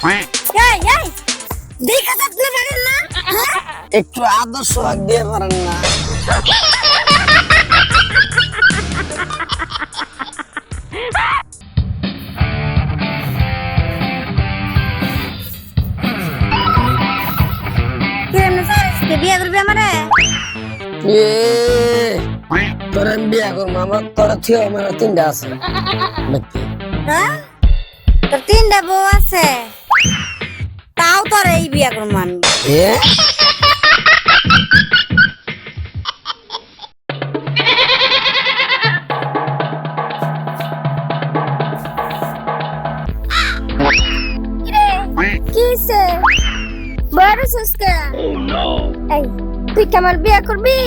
এই এই দেখা যাচ্ছে পারেন না একটু আদর্শ ভাগ দিয়ে পারেন না? কেমনে স্যার বিয়ে করবি আমারে এ তোর আমি বিয়া করবো, আমার তোর থিও আমার তিনটা আছে নাকি? হ্যাঁ তোর তিনটা বউ আছে তাও তোর এই বিয়ে করবো আমি এ কিসে বড় সুস্কা এই তুই কি আমার বিয়ে করবি